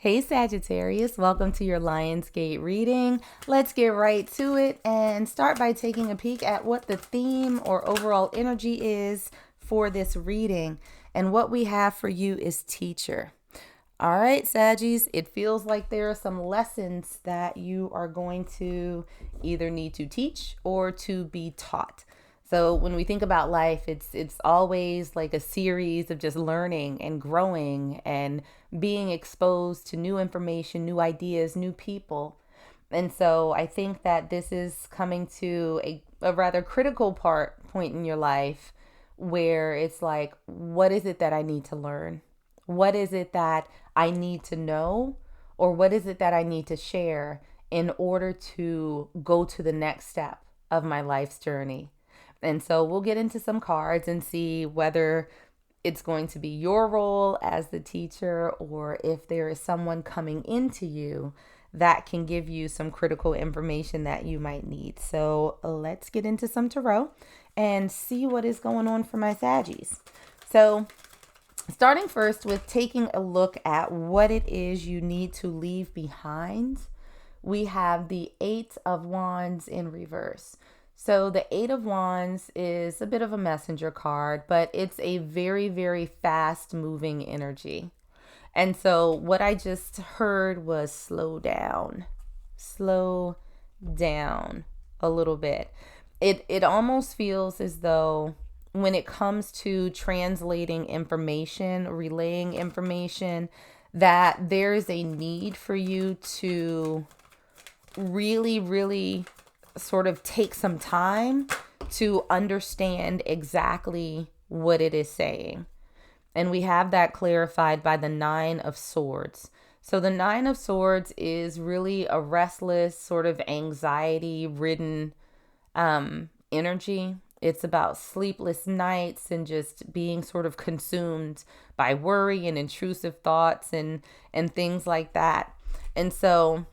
Hey Sagittarius, welcome to your Lionsgate reading. Let's get right to it and start by taking a peek at what the theme or overall energy is for this reading. And what we have for you is teacher. All right, Saggies, it feels like there are some lessons that you are going to either need to teach or to be taught. So when we think about life, it's always like a series of just learning and growing and being exposed to new information, new ideas, new people. And so I think that this is coming to a rather critical point in your life where it's like, what is it that I need to learn? What is it that I need to know? Or what is it that I need to share in order to go to the next step of my life's journey? And so we'll get into some cards and see whether it's going to be your role as the teacher or if there is someone coming into you that can give you some critical information that you might need. So let's get into some tarot and see what is going on for my Saggies. So starting first with taking a look at what it is you need to leave behind, we have the Eight of Wands in reverse. So the Eight of Wands is a bit of a messenger card, but it's a very, very fast moving energy. And so what I just heard was slow down a little bit. It almost feels as though when it comes to translating information, relaying information, that there's a need for you to really sort of take some time to understand exactly what it is saying. And we have that clarified by the Nine of Swords. So the Nine of Swords is really a restless, sort of anxiety-ridden energy. It's about sleepless nights and just being sort of consumed by worry and intrusive thoughts and things like that. And so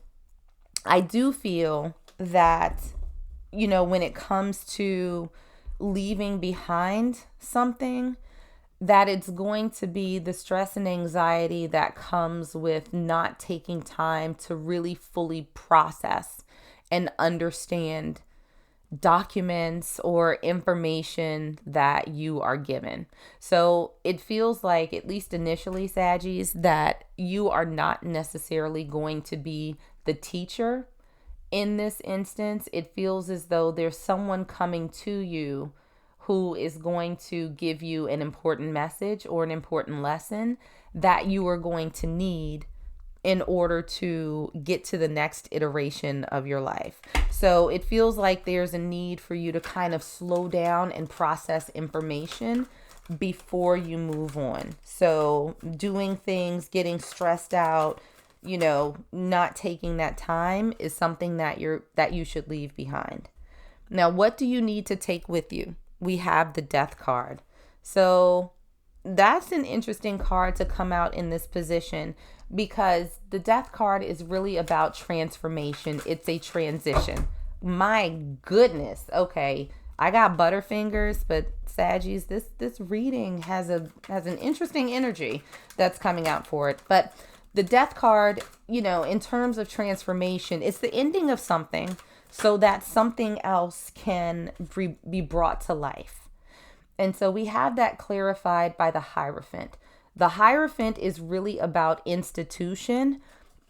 I do feel that, when it comes to leaving behind something, that it's going to be the stress and anxiety that comes with not taking time to really fully process and understand documents or information that you are given. So it feels like, at least initially, Saggies, that you are not necessarily going to be the teacher. In this instance, it feels as though there's someone coming to you who is going to give you an important message or an important lesson that you are going to need in order to get to the next iteration of your life. So it feels like there's a need for you to kind of slow down and process information before you move on. So doing things, getting stressed out, not taking that time is something that you should leave behind. Now, what do you need to take with you? We have the Death card. So that's an interesting card to come out in this position because the Death card is really about transformation. It's a transition. My goodness. Okay, I got butterfingers, but Saggies, this reading has an interesting energy that's coming out for it. But the Death card, in terms of transformation, it's the ending of something so that something else can be brought to life. And so we have that clarified by the Hierophant. The Hierophant is really about institution.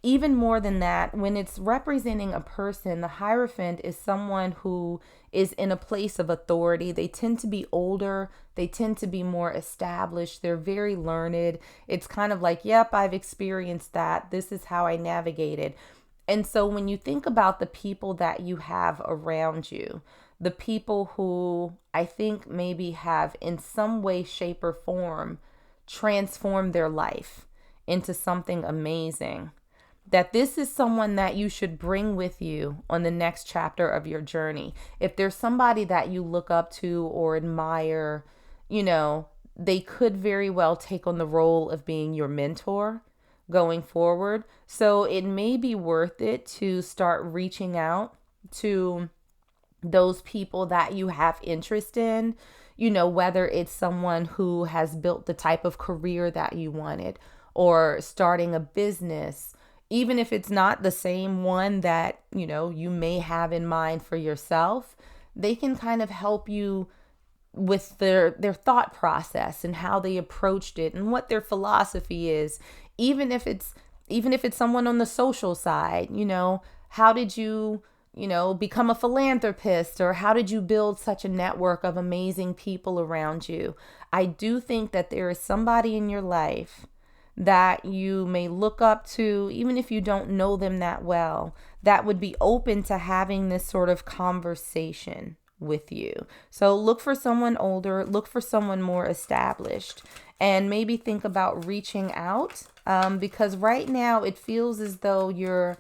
Even more than that, when it's representing a person, the Hierophant is someone who is in a place of authority. They tend to be older. They tend to be more established. They're very learned. It's kind of like, yep, I've experienced that. This is how I navigated. And so when you think about the people that you have around you, the people who I think maybe have in some way, shape, or form transformed their life into something amazing, that this is someone that you should bring with you on the next chapter of your journey. If there's somebody that you look up to or admire, they could very well take on the role of being your mentor going forward. So it may be worth it to start reaching out to those people that you have interest in, whether it's someone who has built the type of career that you wanted, or starting a business, even if it's not the same one that, you may have in mind for yourself, they can kind of help you with their thought process and how they approached it and what their philosophy is. Even if it's someone on the social side, how did you become a philanthropist, or how did you build such a network of amazing people around you? I do think that there is somebody in your life that you may look up to, even if you don't know them that well, that would be open to having this sort of conversation with you. So look for someone older, look for someone more established, and maybe think about reaching out, because right now it feels as though you're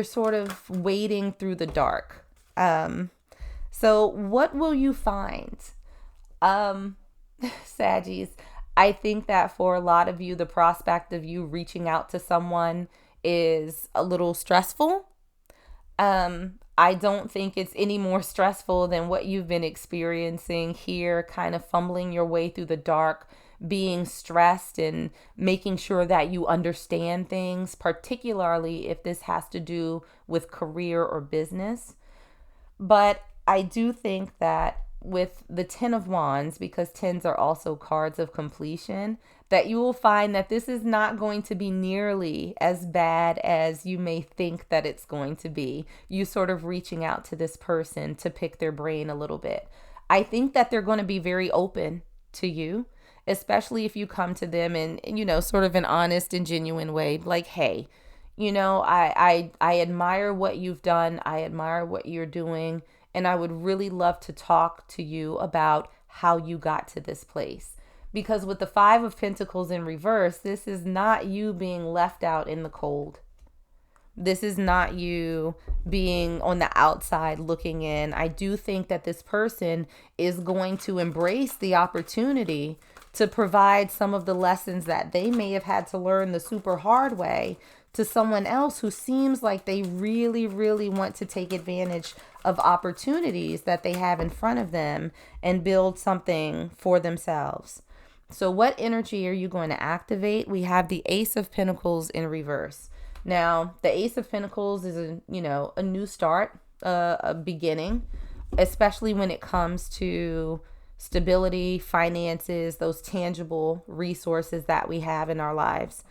sort of wading through the dark. So what will you find? Saggies, I think that for a lot of you, the prospect of you reaching out to someone is a little stressful. I don't think it's any more stressful than what you've been experiencing here, kind of fumbling your way through the dark, being stressed and making sure that you understand things, particularly if this has to do with career or business. But I do think that with the 10 of Wands, because 10s are also cards of completion, that you will find that this is not going to be nearly as bad as you may think that it's going to be. You sort of reaching out to this person to pick their brain a little bit. I think that they're going to be very open to you, especially if you come to them in, sort of an honest and genuine way. Like, hey, I admire what you've done. I admire what you're doing. And I would really love to talk to you about how you got to this place. Because with the 5 of Pentacles in reverse, this is not you being left out in the cold. This is not you being on the outside looking in. I do think that this person is going to embrace the opportunity to provide some of the lessons that they may have had to learn the super hard way to someone else who seems like they really, really want to take advantage of opportunities that they have in front of them and build something for themselves. So what energy are you going to activate? We have the Ace of Pentacles in reverse. Now, the Ace of Pentacles is a new start, a beginning, especially when it comes to stability, finances, those tangible resources that we have in our lives.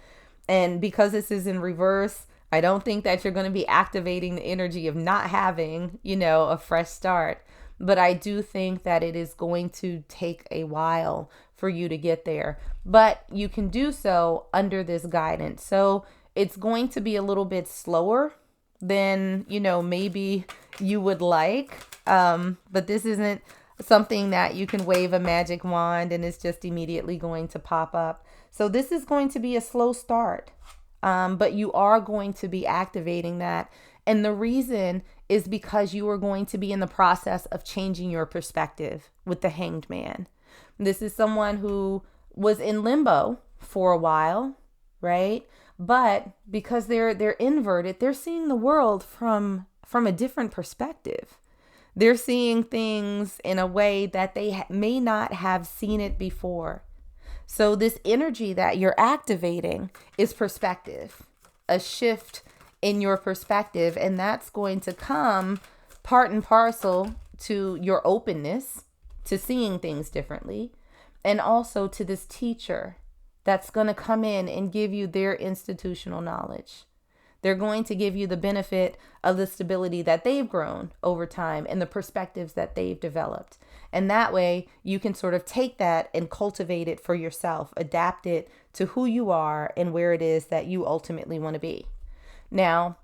And because this is in reverse, I don't think that you're going to be activating the energy of not having, a fresh start. But I do think that it is going to take a while for you to get there. But you can do so under this guidance. So it's going to be a little bit slower than, maybe you would like. But this isn't something that you can wave a magic wand and it's just immediately going to pop up. So this is going to be a slow start, but you are going to be activating that. And the reason is because you are going to be in the process of changing your perspective with the Hanged Man. This is someone who was in limbo for a while, right? But because they're inverted, they're seeing the world from a different perspective. They're seeing things in a way that they may not have seen it before. So this energy that you're activating is perspective, a shift in your perspective. And that's going to come part and parcel to your openness to seeing things differently. And also to this teacher that's going to come in and give you their institutional knowledge. They're going to give you the benefit of the stability that they've grown over time and the perspectives that they've developed. And that way you can sort of take that and cultivate it for yourself, adapt it to who you are and where it is that you ultimately want to be. Now,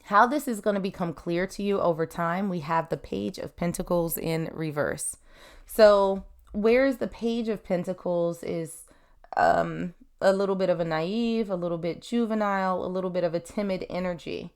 how this is going to become clear to you over time, we have the Page of Pentacles in reverse. So whereas the Page of Pentacles is a little bit of a naive, a little bit juvenile, a little bit of a timid energy,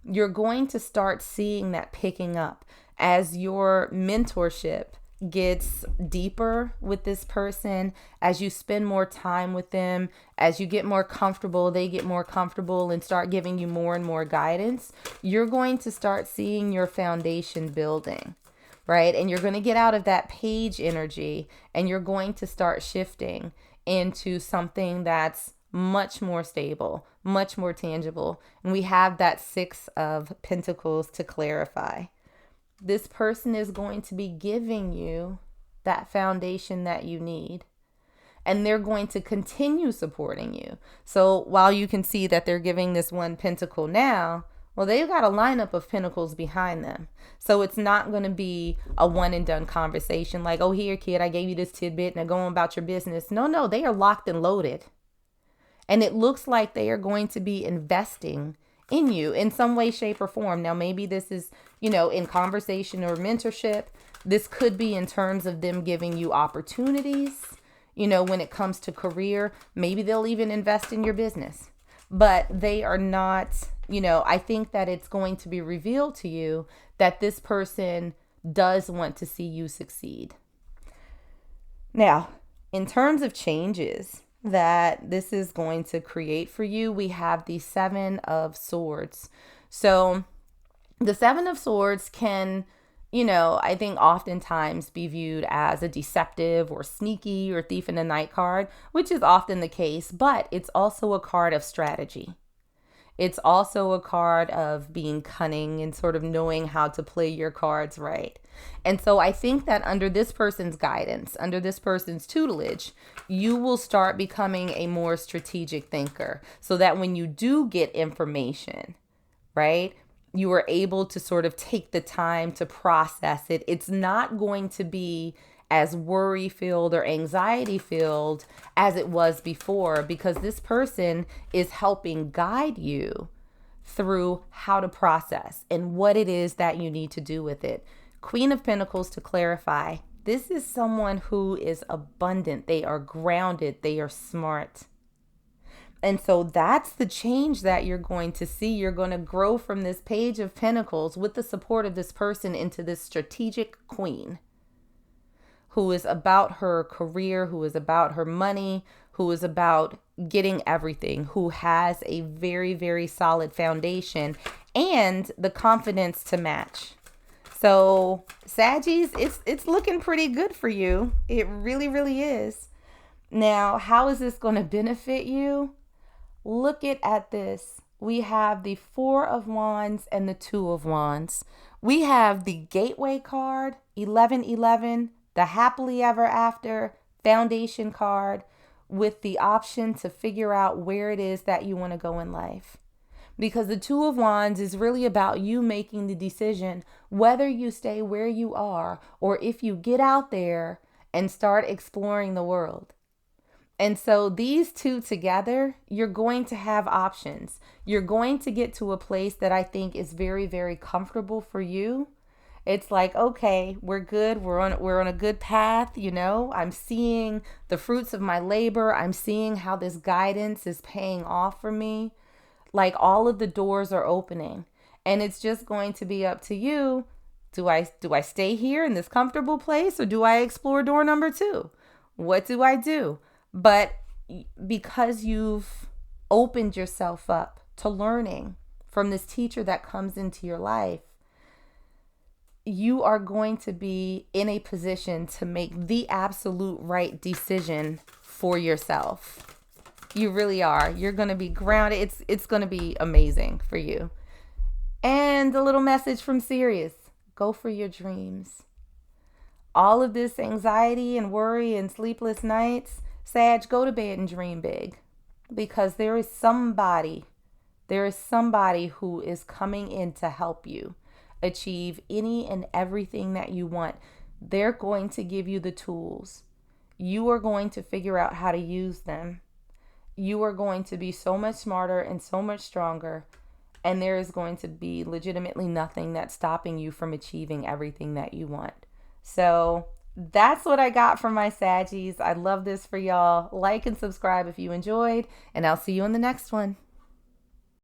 you're going to start seeing that picking up as your mentorship gets deeper with this person, as you spend more time with them, as you get more comfortable, they get more comfortable and start giving you more and more guidance. You're going to start seeing your foundation building, right? And you're going to get out of that page energy and you're going to start shifting into something that's much more stable, much more tangible. And we have that Six of Pentacles to clarify. This person is going to be giving you that foundation that you need. And they're going to continue supporting you. So while you can see that they're giving this one pentacle now, well, they've got a lineup of pentacles behind them. So it's not going to be a one and done conversation like, oh, here, kid, I gave you this tidbit, now go on about your business. No, they are locked and loaded. And it looks like they are going to be investing in you in some way, shape, or form. Now, maybe this is, in conversation or mentorship. This could be in terms of them giving you opportunities. When it comes to career, maybe they'll even invest in your business. But they are not, I think that it's going to be revealed to you that this person does want to see you succeed. Now, in terms of changes that this is going to create for you, we have the Seven of Swords. So the Seven of Swords can, I think oftentimes be viewed as a deceptive or sneaky or thief in the night card, which is often the case, but it's also a card of strategy. It's also a card of being cunning and sort of knowing how to play your cards right. And so I think that under this person's guidance, under this person's tutelage, you will start becoming a more strategic thinker so that when you do get information, right, you are able to sort of take the time to process it. It's not going to be as worry-filled or anxiety-filled as it was before, because this person is helping guide you through how to process and what it is that you need to do with it. Queen of Pentacles to clarify. This is someone who is abundant. They are grounded. They are smart. And so that's the change that you're going to see. You're going to grow from this Page of Pentacles with the support of this person into this strategic queen who is about her career, who is about her money, who is about getting everything, who has a very, very solid foundation and the confidence to match. So Saggies, it's looking pretty good for you. It really, really is. Now, how is this going to benefit you? Look at this. We have the Four of Wands and the Two of Wands. We have the Gateway card, 1111, the Happily Ever After foundation card with the option to figure out where it is that you want to go in life. Because the Two of Wands is really about you making the decision whether you stay where you are or if you get out there and start exploring the world. And so these two together, you're going to have options. You're going to get to a place that I think is very, very comfortable for you. It's like, okay, we're good. We're on a good path. I'm seeing the fruits of my labor. I'm seeing how this guidance is paying off for me. Like all of the doors are opening, and it's just going to be up to you. Do I stay here in this comfortable place, or do I explore door number 2? What do I do? But because you've opened yourself up to learning from this teacher that comes into your life, you are going to be in a position to make the absolute right decision for yourself. You really are. You're going to be grounded. It's going to be amazing for you. And a little message from Sirius. Go for your dreams. All of this anxiety and worry and sleepless nights, Sag, go to bed and dream big, because there is somebody who is coming in to help you achieve any and everything that you want. They're going to give you the tools. You are going to figure out how to use them. You are going to be so much smarter and so much stronger, and there is going to be legitimately nothing that's stopping you from achieving everything that you want. So that's what I got from my Saggies. I love this for y'all. Like and subscribe if you enjoyed, and I'll see you in the next one.